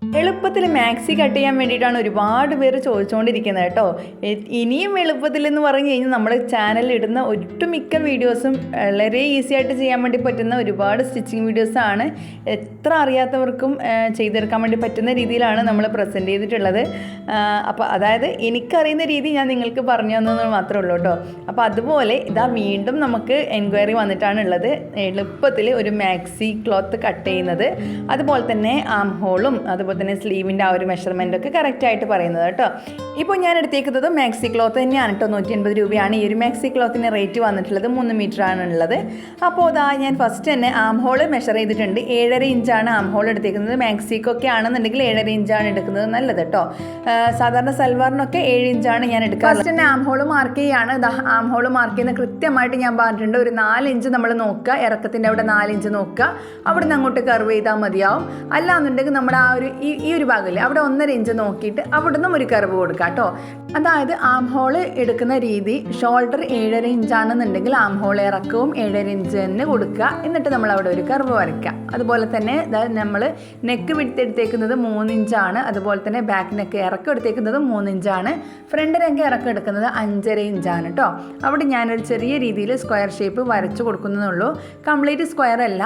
എളുപ്പത്തിൽ maxi cut ചെയ്യാൻ വേണ്ടിയിട്ടാണ് ഒരുപാട് പേര് ചോദിച്ചുകൊണ്ടിരിക്കുന്നത് കേട്ടോ. ഇനിയും എളുപ്പത്തിലെന്ന് പറഞ്ഞു കഴിഞ്ഞാൽ നമ്മുടെ ചാനലിൽ ഇടുന്ന ഒട്ടുമിക്ക വീഡിയോസും വളരെ ഈസി ആയിട്ട് ചെയ്യാൻ വേണ്ടി പറ്റുന്ന ഒരുപാട് സ്റ്റിച്ചിങ് വീഡിയോസാണ്. എത്ര അറിയാത്തവർക്കും ചെയ്തെടുക്കാൻ വേണ്ടി പറ്റുന്ന രീതിയിലാണ് നമ്മൾ പ്രസൻറ്റ് ചെയ്തിട്ടുള്ളത്. അപ്പോൾ അതായത് എനിക്കറിയുന്ന രീതി ഞാൻ നിങ്ങൾക്ക് പറഞ്ഞു തന്നത് മാത്രമേ ഉള്ളൂ കേട്ടോ. അപ്പോൾ അതുപോലെ ഇതാ വീണ്ടും നമുക്ക് എൻക്വയറി വന്നിട്ടാണ് ഉള്ളത്. എളുപ്പത്തിൽ ഒരു മാക്സി ക്ലോത്ത് കട്ട് ചെയ്യുന്നത്, അതുപോലെ തന്നെ ആം ഹോളും അതുപോലെ തന്നെ സ്ലീവിൻ്റെ ആ ഒരു മെഷർമെൻറ്റൊക്കെ കറക്റ്റായിട്ട് പറയുന്നത് കേട്ടോ. ഇപ്പോൾ ഞാൻ എടുത്തേക്കുന്നത് മാക്സി ക്ലോത്ത് തന്നെയാണ് കേട്ടോ. 180 രൂപയാണ് ഈ ഒരു മാക്സി ക്ലോത്തിന് റേറ്റ് വന്നിട്ടുള്ളത്. 3 മീറ്ററാണ് ഉള്ളത്. അപ്പോൾ അതാ ഞാൻ ഫസ്റ്റ് തന്നെ ആം ഹോൾ മെഷർ ചെയ്തിട്ടുണ്ട്. 7.5 ഇഞ്ചാണ് ആം ഹോൾ എടുത്തേക്കുന്നത്. മാക്സിക്കൊക്കെ ആണെന്നുണ്ടെങ്കിൽ 7.5 ഇഞ്ചാണ് എടുക്കുന്നത് നല്ലത് കേട്ടോ. സാധാരണ സൽവാറിനൊക്കെ 7 ഇഞ്ചാണ് ഞാൻ എടുക്കുക. ഫസ്റ്റ് തന്നെ ആം ഹോൾ മാർക്ക് ചെയ്യുകയാണ്. ആം ഹോൾ മാർക്ക് ചെയ്യുന്ന കൃത്യമായിട്ട് ഞാൻ പറഞ്ഞിട്ടുണ്ട്. ഒരു 4 ഇഞ്ച് നമ്മൾ നോക്കുക, ഇറക്കത്തിൻ്റെ അവിടെ 4 ഇഞ്ച് നോക്കുക, അവിടെ നിന്ന് അങ്ങോട്ട് കർവ് ചെയ്താൽ മതിയാവും. അല്ലാന്നുണ്ടെങ്കിൽ നമ്മുടെ ആ ഒരു ഈ ഒരു ഭാഗമില്ലേ അവിടെ 1.5 ഇഞ്ച് നോക്കിയിട്ട് അവിടെ നിന്നും ഒരു കർവ് കൊടുക്കുക കേട്ടോ. അതായത് ആം ഹോൾ എടുക്കുന്ന രീതി, ഷോൾഡർ 7.5 ഇഞ്ചാണെന്നുണ്ടെങ്കിൽ ആം ഹോൾ ഇറക്കവും 7.5 ഇഞ്ച് തന്നെ കൊടുക്കുക. എന്നിട്ട് നമ്മൾ അവിടെ ഒരു കർവ് വരയ്ക്കുക. അതുപോലെ തന്നെ നമ്മൾ നെക്ക് വിഡ്ത്ത് എടുത്തേക്കുന്നത് 3 ഇഞ്ചാണ്. അതുപോലെ തന്നെ ബാക്ക് നെക്ക് ഇറക്കം എടുത്തേക്കുന്നത് 3 ഇഞ്ചാണ്. ഫ്രണ്ട് നെക്ക് ഇറക്കം എടുക്കുന്നത് 5.5 ഇഞ്ചാണ് കേട്ടോ. അവിടെ ഞാനൊരു ചെറിയ രീതിയിൽ സ്ക്വയർ ഷേപ്പ് വരച്ചു കൊടുക്കുന്നതുള്ളൂ. കംപ്ലീറ്റ് സ്ക്വയർ അല്ല,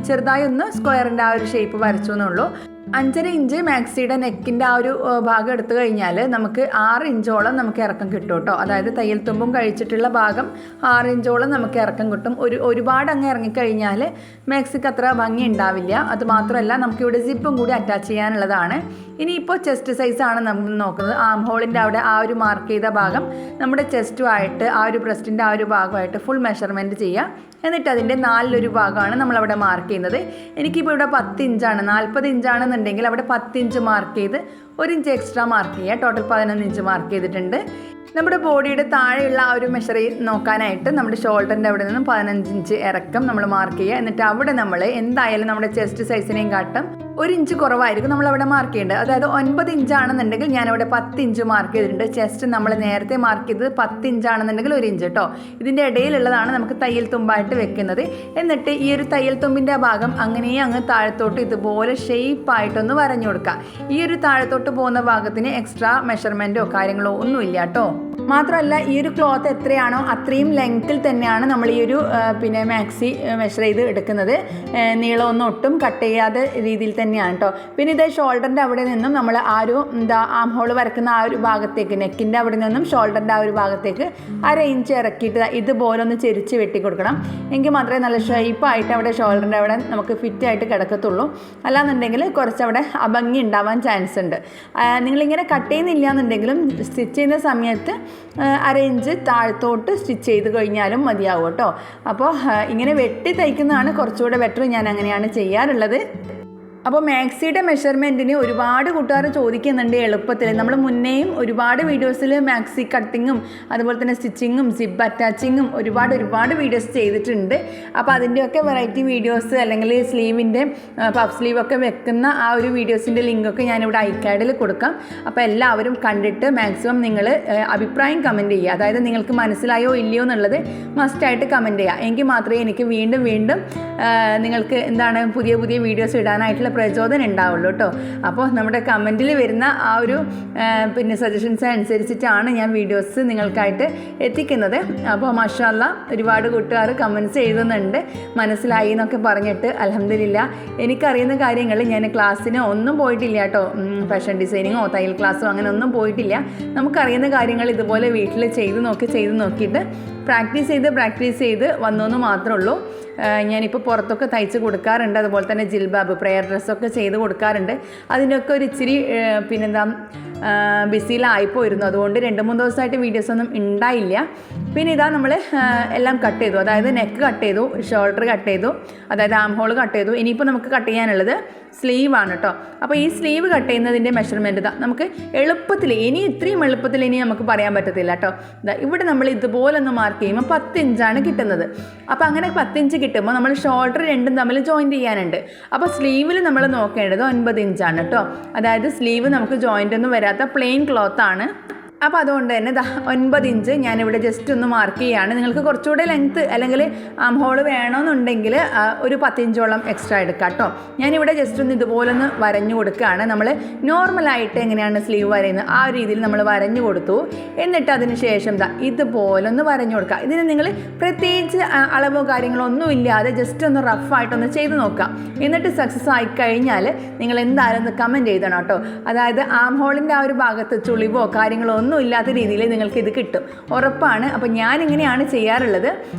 ചെറുതായി ഒന്ന് സ്ക്വയറിൻ്റെ ആ ഒരു ഷേപ്പ് വരച്ചു എന്നുള്ളൂ. 5.5 ഇഞ്ച് മാക്സിയുടെ നെക്കിൻ്റെ ആ ഒരു ഭാഗം എടുത്തു കഴിഞ്ഞാൽ നമുക്ക് 6 ഇഞ്ചോളം നമുക്ക് ഇറക്കം കിട്ടും കേട്ടോ. അതായത് തയ്യൽ തുമ്പും കഴിച്ചിട്ടുള്ള ഭാഗം 6 ഇഞ്ചോളം നമുക്ക് ഇറക്കം കിട്ടും. ഒരുപാട് അങ്ങ് ഇറങ്ങിക്കഴിഞ്ഞാൽ മാക്സിക്ക് അത്ര ഭംഗി ഉണ്ടാവില്ല. അത് മാത്രമല്ല നമുക്കിവിടെ സിപ്പും കൂടി അറ്റാച്ച് ചെയ്യാനുള്ളതാണ്. ഇനിയിപ്പോൾ ചെസ്റ്റ് സൈസാണ് നമ്മൾ നോക്കുന്നത്. ആം ഹോളിൻ്റെ അവിടെ ആ ഒരു മാർക്ക് ചെയ്ത ഭാഗം നമ്മുടെ ചെസ്റ്റുമായിട്ട് ആ ഒരു ബ്രസ്റ്റിൻ്റെ ആ ഒരു ഭാഗമായിട്ട് ഫുൾ മെഷർമെൻറ്റ് ചെയ്യുക. എന്നിട്ട് അതിൻ്റെ 4 ഭാഗമാണ് നമ്മളവിടെ മാർക്ക് ചെയ്യുന്നത്. എനിക്കിപ്പോൾ ഇവിടെ 10 ഇഞ്ചാണ്, 40 ഇഞ്ചാണെന്നുണ്ടെങ്കിൽ അവിടെ 10 ഇഞ്ച് മാർക്ക് ചെയ്ത് 1 ഇഞ്ച് എക്സ്ട്രാ മാർക്ക് ചെയ്യുക. ടോട്ടൽ 11 ഇഞ്ച് മാർക്ക് ചെയ്തിട്ടുണ്ട്. നമ്മുടെ ബോഡിയുടെ താഴെയുള്ള ആ ഒരു മെഷർ നോക്കാനായിട്ട് നമ്മുടെ ഷോൾഡറിൻ്റെ അവിടെ നിന്നും 15 ഇഞ്ച് ഇറക്കം നമ്മൾ മാർക്ക് ചെയ്യുക. എന്നിട്ട് അവിടെ നമ്മൾ എന്തായാലും നമ്മുടെ ചെസ്റ്റ് സൈസിനെയും കാട്ടും 1 ഇഞ്ച് കുറവായിരിക്കും നമ്മളവിടെ മാർക്ക് ചെയ്യേണ്ടത്. അതായത് 9 ഇഞ്ചാണെന്നുണ്ടെങ്കിൽ ഞാനവിടെ 10 ഇഞ്ച് മാർക്ക് ചെയ്തിട്ടുണ്ട്. ചെസ്റ്റ് നമ്മൾ നേരത്തെ മാർക്ക് ചെയ്തത് 10 ഇഞ്ചാണെന്നുണ്ടെങ്കിൽ 1 ഇഞ്ച് കേട്ടോ. ഇതിൻ്റെ ഇടയിലുള്ളതാണ് നമുക്ക് തയ്യൽ തുമ്പായിട്ട് വെക്കുന്നത്. എന്നിട്ട് ഈ ഒരു തയ്യൽ തുമ്പിൻ്റെ ഭാഗം അങ്ങനെ അങ്ങ് താഴത്തോട്ട് ഇതുപോലെ ഷേപ്പായിട്ടൊന്ന് വരഞ്ഞു കൊടുക്കുക. ഈ ഒരു താഴത്തോട്ട് പോകുന്ന ഭാഗത്തിന് എക്സ്ട്രാ മെഷർമെൻറ്റോ കാര്യങ്ങളോ ഒന്നുമില്ല കേട്ടോ. മാത്രമല്ല ഈ ഒരു ക്ലോത്ത് എത്രയാണോ അത്രയും ലെങ്ത്തിൽ തന്നെയാണ് നമ്മൾ ഈ ഒരു മാക്സി മെഷർ ചെയ്ത് എടുക്കുന്നത്. നീളമൊന്നും ഒട്ടും കട്ട് ചെയ്യാതെ രീതിയിൽ തന്നെയാണ് കേട്ടോ. പിന്നെ ഇത് ഷോൾഡറിൻ്റെ അവിടെ നിന്നും നമ്മൾ ആ ഒരു ആം ഹോൾ വരക്കുന്ന ആ ഒരു ഭാഗത്തേക്ക്, നെക്കിൻ്റെ അവിടെ നിന്നും ഷോൾഡറിൻ്റെ ആ ഒരു ഭാഗത്തേക്ക് 1/2 ഇഞ്ച് ഇറക്കിയിട്ട് ഇതുപോലെ ഒന്ന് ചെരിച്ച് വെട്ടി കൊടുക്കണം. എങ്കിൽ മാത്രമേ നല്ല ഷേപ്പായിട്ട് അവിടെ ഷോൾഡറിൻ്റെ അവിടെ നമുക്ക് ഫിറ്റായിട്ട് കിടക്കത്തുള്ളൂ. അല്ലാന്നുണ്ടെങ്കിൽ കുറച്ചവിടെ അഭംഗി ഉണ്ടാവാൻ ചാൻസ് ഉണ്ട്. നിങ്ങളിങ്ങനെ കട്ട് ചെയ്യുന്നില്ല എന്നുണ്ടെങ്കിലും സ്റ്റിച്ച് ചെയ്യുന്ന സമയത്ത് 1/2 ഇഞ്ച് താഴത്തോട്ട് സ്റ്റിച്ച് ചെയ്ത് കഴിഞ്ഞാലും മതിയാവും കേട്ടോ. അപ്പോൾ ഇങ്ങനെ വെട്ടി തയ്ക്കുന്നതാണ് കുറച്ചുകൂടെ ബെറ്റർ. ഞാൻ അങ്ങനെയാണ് ചെയ്യാറുള്ളത്. അപ്പോൾ മാക്സിയുടെ മെഷർമെൻറ്റിന് ഒരുപാട് കൂട്ടുകാർ ചോദിക്കുന്നുണ്ട് എളുപ്പത്തിൽ. നമ്മൾ മുന്നേയും ഒരുപാട് വീഡിയോസിൽ മാക്സി കട്ടിങ്ങും അതുപോലെ തന്നെ സ്റ്റിച്ചിങ്ങും സിബ് അറ്റാച്ചിങ്ങും ഒരുപാട് വീഡിയോസ് ചെയ്തിട്ടുണ്ട്. അപ്പോൾ അതിൻ്റെയൊക്കെ വെറൈറ്റി വീഡിയോസ് അല്ലെങ്കിൽ സ്ലീവിൻ്റെ പഫ് സ്ലീവൊക്കെ വെക്കുന്ന ആ ഒരു വീഡിയോസിൻ്റെ ലിങ്കൊക്കെ ഞാനിവിടെ ഐക്കാഡിൽ കൊടുക്കാം. അപ്പോൾ എല്ലാവരും കണ്ടിട്ട് മാക്സിമം നിങ്ങൾ അഭിപ്രായം കമൻറ്റ് ചെയ്യുക. അതായത് നിങ്ങൾക്ക് മനസ്സിലായോ ഇല്ലയോ എന്നുള്ളത് മസ്റ്റായിട്ട് കമൻറ്റ് ചെയ്യുക. എങ്കിൽ മാത്രമേ എനിക്ക് വീണ്ടും നിങ്ങൾക്ക് പുതിയ വീഡിയോസ് ഇടാനായിട്ടുള്ള പ്രചോദനം ഉണ്ടാവുള്ളൂ കേട്ടോ. അപ്പോൾ നമ്മുടെ കമൻറ്റിൽ വരുന്ന ആ ഒരു സജഷൻസ് അനുസരിച്ചിട്ടാണ് ഞാൻ വീഡിയോസ് നിങ്ങൾക്കായിട്ട് എത്തിക്കുന്നത്. അപ്പോൾ മാഷാ അല്ലാ ഒരുപാട് കൂട്ടുകാർ കമൻറ്റ്സ് എഴുതുന്നുണ്ട്, മനസ്സിലായി എന്നൊക്കെ പറഞ്ഞിട്ട്. അൽഹംദുലില്ലാ എനിക്കറിയുന്ന കാര്യങ്ങൾ ഞാൻ ക്ലാസ്സിന് ഒന്നും പോയിട്ടില്ല കേട്ടോ. ഫാഷൻ ഡിസൈനിങ്ങോ തയ്യൽ ക്ലാസ്സോ അങ്ങനെ ഒന്നും പോയിട്ടില്ല. നമുക്കറിയുന്ന കാര്യങ്ങൾ ഇതുപോലെ വീട്ടിൽ ചെയ്ത് നോക്കിയിട്ട് പ്രാക്ടീസ് ചെയ്ത് വന്നെന്ന് മാത്രമേ ഉള്ളൂ. ഞാനിപ്പോൾ പുറത്തൊക്കെ തയ്ച്ച് കൊടുക്കാറുണ്ട്. അതുപോലെ തന്നെ ജിൽബാബ്, പ്രെയർ ഡ്രസ്സൊക്കെ ചെയ്ത് കൊടുക്കാറുണ്ട്. അതിനൊക്കെ ഒരു ഇച്ചിരി ബിസിയിലായിപ്പോയിരുന്നു. അതുകൊണ്ട് 2-3 ദിവസമായിട്ട് വീഡിയോസൊന്നും ഉണ്ടായില്ല. പിന്നെ ഇതാ നമ്മൾ എല്ലാം കട്ട് ചെയ്തു. അതായത് നെക്ക് കട്ട് ചെയ്തു, ഷോൾഡർ കട്ട് ചെയ്തു, അതായത് ആം ഹോൾ കട്ട് ചെയ്തു. ഇനിയിപ്പോൾ നമുക്ക് കട്ട് ചെയ്യാനുള്ളത് സ്ലീവാണ് കേട്ടോ. അപ്പോൾ ഈ സ്ലീവ് കട്ട് ചെയ്യുന്നതിൻ്റെ മെഷർമെൻറ്റ് നമുക്ക് എളുപ്പത്തിൽ ഇത്രയും എളുപ്പത്തിൽ നമുക്ക് പറയാൻ പറ്റത്തില്ല കേട്ടോ. ഇവിടെ നമ്മൾ ഇതുപോലെ ഒന്ന് മാർക്ക് ചെയ്യുമ്പോൾ 10 ഇഞ്ചാണ് കിട്ടുന്നത്. അപ്പോൾ അങ്ങനെ 10 ഇഞ്ച് കിട്ടുമ്പോൾ നമ്മൾ ഷോൾഡർ രണ്ടും തമ്മിൽ ജോയിൻറ്റ് ചെയ്യാനുണ്ട്. അപ്പോൾ സ്ലീവിൽ നമ്മൾ നോക്കേണ്ടത് 9 ഇഞ്ചാണ് കേട്ടോ. അതായത് സ്ലീവ് നമുക്ക് ജോയിൻ്റ് ഒന്നും വരാത്ത പ്ലെയിൻ ക്ലോത്താണ്. അപ്പോൾ അതുകൊണ്ട് തന്നെ 9 ഇഞ്ച് ഞാനിവിടെ ജസ്റ്റ് ഒന്ന് മാർക്ക് ചെയ്യുകയാണ്. നിങ്ങൾക്ക് കുറച്ചുകൂടെ ലെങ്ത്ത് അല്ലെങ്കിൽ ഹോൾ വേണമെന്നുണ്ടെങ്കിൽ ഒരു 10 ഇഞ്ചോളം എക്സ്ട്രാ എടുക്കാം കേട്ടോ. ഞാനിവിടെ ജസ്റ്റ് ഒന്ന് ഇതുപോലെ ഒന്ന് വരഞ്ഞു കൊടുക്കുകയാണ്. നമ്മൾ നോർമലായിട്ട് എങ്ങനെയാണ് സ്ലീവ് വരയുന്നത് ആ ഒരു രീതിയിൽ നമ്മൾ വരഞ്ഞു കൊടുത്തു. എന്നിട്ട് അതിന് ശേഷം ഇതുപോലെ ഒന്ന് വരഞ്ഞു കൊടുക്കുക. ഇതിന് നിങ്ങൾ പ്രത്യേകിച്ച് അളവോ കാര്യങ്ങളോ ഒന്നും ഇല്ലാതെ ജസ്റ്റ് ഒന്ന് റഫായിട്ടൊന്ന് ചെയ്ത് നോക്കുക. എന്നിട്ട് സക്സസ് ആയി കഴിഞ്ഞാൽ നിങ്ങൾ എന്തായാലും ഒന്ന് കമൻറ്റ് ചെയ്തണം കേട്ടോ. അതായത് ഹോളിൻ്റെ ആ ഒരു ഭാഗത്ത് ചുളിവോ കാര്യങ്ങളോ ഒന്നും ഇല്ലാത്ത രീതിയിൽ നിങ്ങൾക്ക് ഇത് കിട്ടും, ഉറപ്പാണ്. അപ്പോൾ ഞാനിങ്ങനെയാണ് ചെയ്യാറുള്ളത്.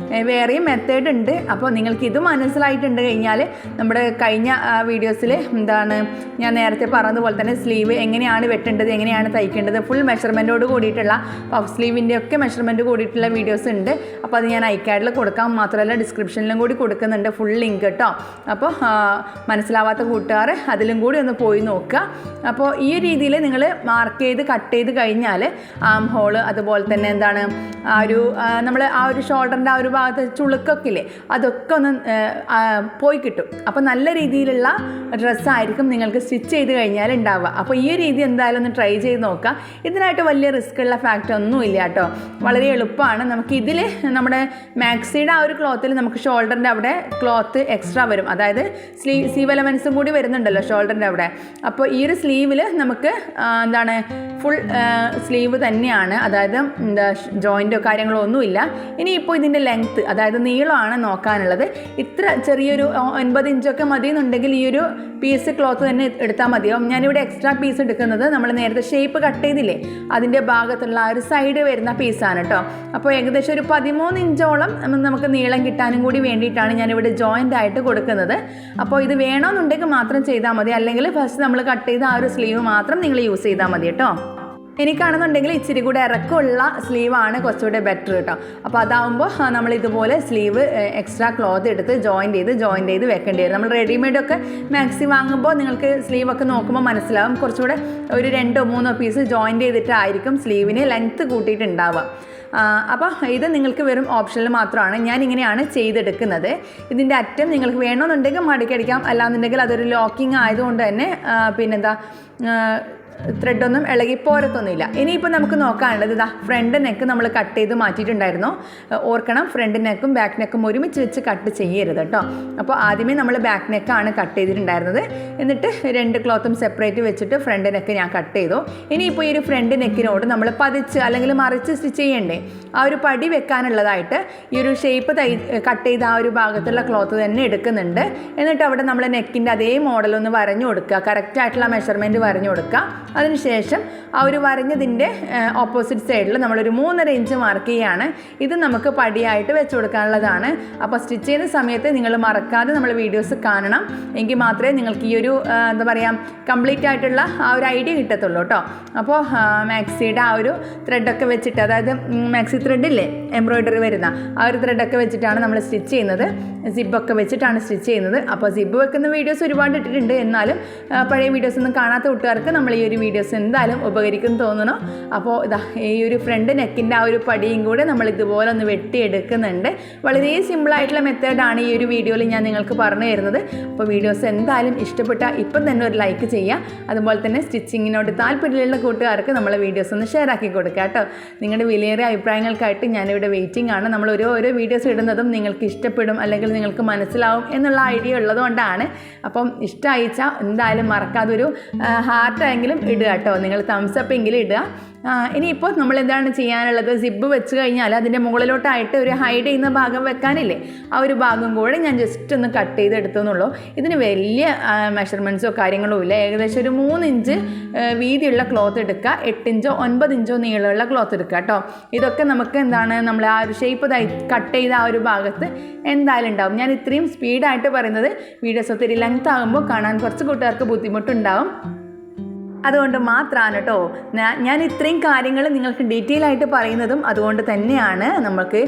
വേറെയും മെത്തേഡ് ഉണ്ട്. അപ്പോൾ നിങ്ങൾക്ക് ഇത് മനസ്സിലായിട്ടുണ്ട് കഴിഞ്ഞാൽ നമ്മുടെ കഴിഞ്ഞ വീഡിയോസിൽ ഞാൻ നേരത്തെ പറഞ്ഞതുപോലെ തന്നെ സ്ലീവ് എങ്ങനെയാണ് വെട്ടേണ്ടത്, എങ്ങനെയാണ് തയ്ക്കേണ്ടത്, ഫുൾ മെഷർമെൻറ്റോട് കൂടിയിട്ടുള്ള പഫ് സ്ലീവിൻ്റെ ഒക്കെ മെഷർമെൻറ്റ് കൂടിയിട്ടുള്ള വീഡിയോസ് ഉണ്ട്. അപ്പോൾ അത് ഞാൻ ഐക്കാർഡിൽ കൊടുക്കാം, മാത്രമല്ല ഡിസ്ക്രിപ്ഷനിലും കൂടി കൊടുക്കുന്നുണ്ട് ഫുൾ ലിങ്ക് കേട്ടോ. അപ്പോൾ മനസ്സിലാവാത്ത കൂട്ടുകാർ അതിലും കൂടി ഒന്ന് പോയി നോക്കുക. അപ്പോൾ ഈ രീതിയിൽ നിങ്ങൾ മാർക്ക് ചെയ്ത് കട്ട് ചെയ്ത് കഴിഞ്ഞാൽ ഹോള് അതുപോലെ തന്നെ നമ്മൾ ആ ഒരു ഷോൾഡറിൻ്റെ ആ ഒരു ഭാഗത്ത് ചുളുക്കൊക്കെ ഇല്ലേ അതൊക്കെ ഒന്ന് പോയി കിട്ടും. അപ്പോൾ നല്ല രീതിയിലുള്ള ഡ്രസ്സായിരിക്കും നിങ്ങൾക്ക് സ്റ്റിച്ച് ചെയ്ത് കഴിഞ്ഞാൽ ഉണ്ടാവുക. അപ്പോൾ ഈ രീതി എന്തായാലും ഒന്ന് ട്രൈ ചെയ്ത് നോക്കുക. ഇതിനായിട്ട് വലിയ റിസ്ക് ഉള്ള ഫാക്റ്റ് ഒന്നും ഇല്ല കേട്ടോ, വളരെ എളുപ്പമാണ്. നമുക്ക് ഇതിൽ നമ്മുടെ മാക്സിയുടെ ആ ഒരു ക്ലോത്തിൽ നമുക്ക് ഷോൾഡറിൻ്റെ അവിടെ ക്ലോത്ത് എക്സ്ട്രാ വരും, അതായത് സ്ലീവ് എലമെൻസും കൂടി വരുന്നുണ്ടല്ലോ ഷോൾഡറിൻ്റെ അവിടെ. അപ്പോൾ ഈ ഒരു സ്ലീവിൽ നമുക്ക് ഫുൾ സ്ലീവ് തന്നെയാണ്, അതായത് ജോയിൻറ്റോ കാര്യങ്ങളോ ഒന്നുമില്ല. ഇനിയിപ്പോൾ ഇതിൻ്റെ ലെങ്ത്ത് അതായത് നീളമാണ് നോക്കാനുള്ളത്. ഇത്ര ചെറിയൊരു 9 ഇഞ്ചൊക്കെ മതി എന്നുണ്ടെങ്കിൽ ഈ ഒരു പീസ് ക്ലോത്ത് തന്നെ എടുത്താൽ മതിയാവും. ഞാനിവിടെ എക്സ്ട്രാ പീസ് എടുക്കുന്നത് നമ്മൾ നേരത്തെ ഷേപ്പ് കട്ട് ചെയ്തില്ലേ അതിൻ്റെ ഭാഗത്തുള്ള ആ ഒരു സൈഡ് വരുന്ന പീസാണ് കേട്ടോ. അപ്പോൾ ഏകദേശം ഒരു 13 ഇഞ്ചോളം നമുക്ക് നീളം കിട്ടാനും കൂടി വേണ്ടിയിട്ടാണ് ഞാനിവിടെ ജോയിൻ്റ് ആയിട്ട് കൊടുക്കുന്നത്. അപ്പോൾ ഇത് വേണമെന്നുണ്ടെങ്കിൽ മാത്രം ചെയ്താൽ മതി, അല്ലെങ്കിൽ ഫസ്റ്റ് നമ്മൾ കട്ട് ചെയ്ത ആ ഒരു സ്ലീവ് മാത്രം നിങ്ങൾ യൂസ് ചെയ്താൽ മതി കേട്ടോ. എനിക്കാണെന്നുണ്ടെങ്കിൽ ഇച്ചിരി കൂടെ ഇറക്കമുള്ള സ്ലീവാണ് കുറച്ചുകൂടെ ബെറ്റർ കേട്ടോ. അപ്പോൾ അതാവുമ്പോൾ നമ്മൾ ഇതുപോലെ സ്ലീവ് എക്സ്ട്രാ ക്ലോത്ത് എടുത്ത് ജോയിൻ്റ് ചെയ്ത് വെക്കേണ്ടി വരും. നമ്മൾ റെഡിമെയ്ഡൊക്കെ മാക്സി വാങ്ങുമ്പോൾ നിങ്ങൾക്ക് സ്ലീവൊക്കെ നോക്കുമ്പോൾ മനസ്സിലാവും കുറച്ചുകൂടെ ഒരു 2-3 പീസ് ജോയിൻ്റ് ചെയ്തിട്ടായിരിക്കും സ്ലീവിന് ലെങ്ത്ത് കൂട്ടിയിട്ടുണ്ടാവുക. അപ്പോൾ ഇത് നിങ്ങൾക്ക് വെറും ഓപ്ഷനിൽ മാത്രമാണ്. ഞാനിങ്ങനെയാണ് ചെയ്തെടുക്കുന്നത്. ഇതിൻ്റെ അറ്റം നിങ്ങൾക്ക് വേണമെന്നുണ്ടെങ്കിൽ മടക്കിയടിക്കാം, അല്ലാന്നുണ്ടെങ്കിൽ അതൊരു ലോക്കിംഗ് ആയതുകൊണ്ട് തന്നെ ത്രെഡൊന്നും ഇളകി പോരത്തൊന്നുമില്ല. ഇനിയിപ്പോൾ നമുക്ക് നോക്കാനുള്ളത് ഫ്രണ്ട് നെക്ക് നമ്മൾ കട്ട് ചെയ്ത് മാറ്റിയിട്ടുണ്ടായിരുന്നു. ഓർക്കണം, ഫ്രണ്ട് നെക്കും ബാക്ക് നെക്കും ഒരുമിച്ച് വെച്ച് കട്ട് ചെയ്യരുത് കേട്ടോ. അപ്പോൾ ആദ്യമേ നമ്മൾ ബാക്ക് നെക്കാണ് കട്ട് ചെയ്തിട്ടുണ്ടായിരുന്നത്. എന്നിട്ട് 2 ക്ലോത്തും സെപ്പറേറ്റ് വെച്ചിട്ട് ഫ്രണ്ട് നെക്ക് ഞാൻ കട്ട് ചെയ്തു. ഇനിയിപ്പോൾ ഈ ഒരു ഫ്രണ്ട് നെക്കിനോട് നമ്മൾ പതിച്ച് അല്ലെങ്കിൽ മറിച്ച് സ്റ്റിച്ച് ചെയ്യണ്ടേ, ആ ഒരു പടി വെക്കാനുള്ളതായിട്ട് ഈ ഒരു ഷേപ്പ് കട്ട് ചെയ്ത ആ ഒരു ഭാഗത്തുള്ള ക്ലോത്ത് തന്നെ എടുക്കുന്നുണ്ട്. എന്നിട്ട് അവിടെ നമ്മൾ നെക്കിൻ്റെ അതേ മോഡലൊന്ന് വരഞ്ഞു കൊടുക്കുക, കറക്റ്റായിട്ടുള്ള മെഷർമെൻറ്റ് വരഞ്ഞു കൊടുക്കുക. അതിനുശേഷം ആ ഒരു വരഞ്ഞതിൻ്റെ ഓപ്പോസിറ്റ് സൈഡിൽ നമ്മളൊരു 3.5 ഇഞ്ച് മാർക്ക് ചെയ്യുകയാണ്. ഇത് നമുക്ക് പടിയായിട്ട് വെച്ച് കൊടുക്കാനുള്ളതാണ്. അപ്പോൾ സ്റ്റിച്ച് ചെയ്യുന്ന സമയത്ത് നിങ്ങൾ മറക്കാതെ നമ്മൾ വീഡിയോസ് കാണണം, എങ്കിൽ മാത്രമേ നിങ്ങൾക്ക് ഈ ഒരു കംപ്ലീറ്റ് ആയിട്ടുള്ള ആ ഒരു ഐഡിയ കിട്ടത്തുള്ളൂ കേട്ടോ. അപ്പോൾ മാക്സിയുടെ ആ ഒരു ത്രെഡൊക്കെ വെച്ചിട്ട്, അതായത് മാക്സി ത്രെഡില്ലേ എംബ്രോയ്ഡറി വരുന്ന ആ ഒരു ത്രെഡൊക്കെ വെച്ചിട്ടാണ് നമ്മൾ സ്റ്റിച്ച് ചെയ്യുന്നത്. സിബൊക്കെ വെച്ചിട്ടാണ് സ്റ്റിച്ച് ചെയ്യുന്നത്. അപ്പോൾ സിബ് വെക്കുന്ന വീഡിയോസ് ഒരുപാട് ഇട്ടിട്ടുണ്ട്, എന്നാലും പഴയ വീഡിയോസ് ഒന്നും കാണാത്ത കൂട്ടുകാർക്ക് നമ്മൾ ഈ ഒരു വീഡിയോസ് എന്തായാലും ഉപകരിക്കും തോന്നണം. അപ്പോൾ ഈ ഒരു ഫ്രണ്ട് നെക്കിൻ്റെ ആ ഒരു പടിയും കൂടെ നമ്മൾ ഇതുപോലെ ഒന്ന് വെട്ടിയെടുക്കുന്നുണ്ട്. വളരെ സിമ്പിളായിട്ടുള്ള മെത്തേഡാണ് ഈ ഒരു വീഡിയോയിൽ ഞാൻ നിങ്ങൾക്ക് പറഞ്ഞു തരുന്നത്. അപ്പോൾ വീഡിയോസ് എന്തായാലും ഇഷ്ടപ്പെട്ടാൽ ഇപ്പം തന്നെ ഒരു ലൈക്ക് ചെയ്യുക. അതുപോലെ തന്നെ സ്റ്റിച്ചിങ്ങിനോട് താല്പര്യമുള്ള കൂട്ടുകാർക്ക് നമ്മളെ വീഡിയോസ് ഒന്ന് ഷെയർ ആക്കി കൊടുക്കുക കേട്ടോ. നിങ്ങളുടെ വിലയേറിയ അഭിപ്രായങ്ങൾക്കായിട്ട് ഞാനിവിടെ വെയിറ്റിംഗ് ആണ്. നമ്മൾ ഓരോ വീഡിയോസ് ഇടുന്നതും നിങ്ങൾക്ക് ഇഷ്ടപ്പെടും അല്ലെങ്കിൽ നിങ്ങൾക്ക് മനസ്സിലാവും എന്നുള്ള ഐഡിയ ഉള്ളതുകൊണ്ടാണ്. അപ്പം ഇഷ്ടമായിച്ചാൽ എന്തായാലും മറക്കാതെ ഒരു ഹാർട്ടായെങ്കിലും ഇടുക കേട്ടോ. നിങ്ങൾ തംസപ്പ് എങ്കിലും ഇടുക. ഇനിയിപ്പോൾ നമ്മൾ എന്താണ് ചെയ്യാനുള്ളത്, സിബ് വെച്ച് കഴിഞ്ഞാൽ അതിൻ്റെ മുകളിലോട്ടായിട്ട് ഒരു ഹൈഡ് ചെയ്യുന്ന ഭാഗം വെക്കാനില്ലേ, ആ ഒരു ഭാഗം കൂടെ ഞാൻ ജസ്റ്റ് ഒന്ന് കട്ട് ചെയ്തെടുത്തെന്നുള്ളൂ. ഇതിന് വലിയ മെഷർമെൻറ്റ്സോ കാര്യങ്ങളോ ഇല്ല. ഏകദേശം ഒരു 3 ഇഞ്ച് വീതിയുള്ള ക്ലോത്ത് എടുക്കുക, 8 ഇഞ്ചോ 9 ഇഞ്ചോ നീളമുള്ള ക്ലോത്ത് എടുക്കുക കേട്ടോ. ഇതൊക്കെ നമുക്ക് നമ്മൾ ആ ഒരു ഷേപ്പ് കട്ട് ചെയ്ത ആ ഒരു ഭാഗത്ത് എന്തായാലും ഉണ്ടാവും. ഞാൻ ഇത്രയും സ്പീഡായിട്ട് പറയുന്നത് വീഡിയോസ് ഒത്തിരി ലെങ്ത് ആകുമ്പോൾ കാണാൻ കുറച്ച് കൂട്ടുകാർക്ക് ബുദ്ധിമുട്ടുണ്ടാവും. അതുകൊണ്ട് മാത്രമാണ് കേട്ടോ ഞാൻ ഇത്രയും കാര്യങ്ങൾ നിങ്ങൾക്ക് ഡീറ്റെയിൽ ആയിട്ട് പറയുന്നതും. അതുകൊണ്ട് തന്നെയാണ് നമുക്ക്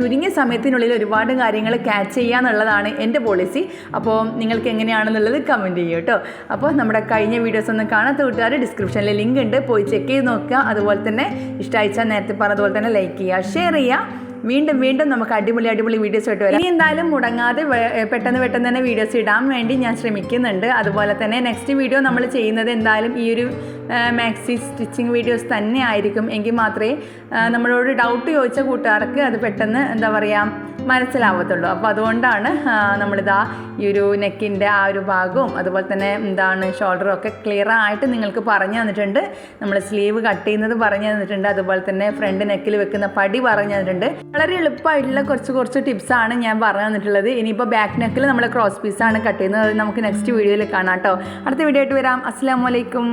ചുരുങ്ങിയ സമയത്തിനുള്ളിൽ ഒരുപാട് കാര്യങ്ങൾ ക്യാച്ച് ചെയ്യുക എന്നുള്ളതാണ് എൻ്റെ പോളിസി. അപ്പോൾ നിങ്ങൾക്ക് എങ്ങനെയാണെന്നുള്ളത് കമൻറ്റ് ചെയ്യും കേട്ടോ. അപ്പോൾ നമ്മുടെ കഴിഞ്ഞ വീഡിയോസ് ഒന്നും കാണാത്ത കൂട്ടുകാർ ഡിസ്ക്രിപ്ഷനിൽ ലിങ്ക് ഉണ്ട്, പോയി ചെക്ക് ചെയ്ത് നോക്കുക. അതുപോലെ തന്നെ ഇഷ്ടമായിച്ചാൽ നേരത്തെ പറഞ്ഞതുപോലെ തന്നെ ലൈക്ക് ചെയ്യുക, ഷെയർ ചെയ്യുക. വീണ്ടും നമുക്ക് അടിപൊളി വീഡിയോസ് ആയിട്ട് വരാം. ഇനി എന്തായാലും മുടങ്ങാതെ പെട്ടെന്ന് തന്നെ വീഡിയോസ് ഇടാൻ വേണ്ടി ഞാൻ ശ്രമിക്കുന്നുണ്ട്. അതുപോലെ തന്നെ നെക്സ്റ്റ് വീഡിയോ നമ്മൾ ചെയ്യുന്നത് എന്തായാലും ഈ ഒരു മാക്സി സ്റ്റിച്ചിങ് വീഡിയോസ് തന്നെ ആയിരിക്കും. എങ്കിൽ മാത്രമേ നമ്മളോട് ഡൗട്ട് ചോദിച്ച കൂട്ടുകാർക്ക് അത് പെട്ടെന്ന് എന്താ പറയുക മനസ്സിലാവത്തുള്ളൂ. അപ്പോൾ അതുകൊണ്ടാണ് നമ്മളിതാ ഈ ഒരു നെക്കിൻ്റെ ആ ഒരു ഭാഗവും അതുപോലെ തന്നെ എന്താണ് ഷോൾഡറും ഒക്കെ ക്ലിയർ ആയിട്ട് നിങ്ങൾക്ക് പറഞ്ഞു തന്നിട്ടുണ്ട്. നമ്മൾ സ്ലീവ് കട്ട് ചെയ്യുന്നത് പറഞ്ഞു തന്നിട്ടുണ്ട്. അതുപോലെ തന്നെ ഫ്രണ്ട് നെക്കിൽ വെക്കുന്ന പടി പറഞ്ഞു തന്നിട്ടുണ്ട്. വളരെ എളുപ്പമായിട്ടുള്ള കുറച്ച് ടിപ്സാണ് ഞാൻ പറഞ്ഞു തന്നിട്ടുള്ളത്. ഇനിയിപ്പോൾ ബാക്ക് നെക്കിൽ നമ്മൾ ക്രോസ് പീസാണ് കട്ട് ചെയ്യുന്നത്. അത് നമുക്ക് നെക്സ്റ്റ് വീഡിയോയിൽ കാണാം കേട്ടോ. അടുത്ത വീഡിയോ ആയിട്ട് വരാം. അസ്സലാമു അലൈക്കും.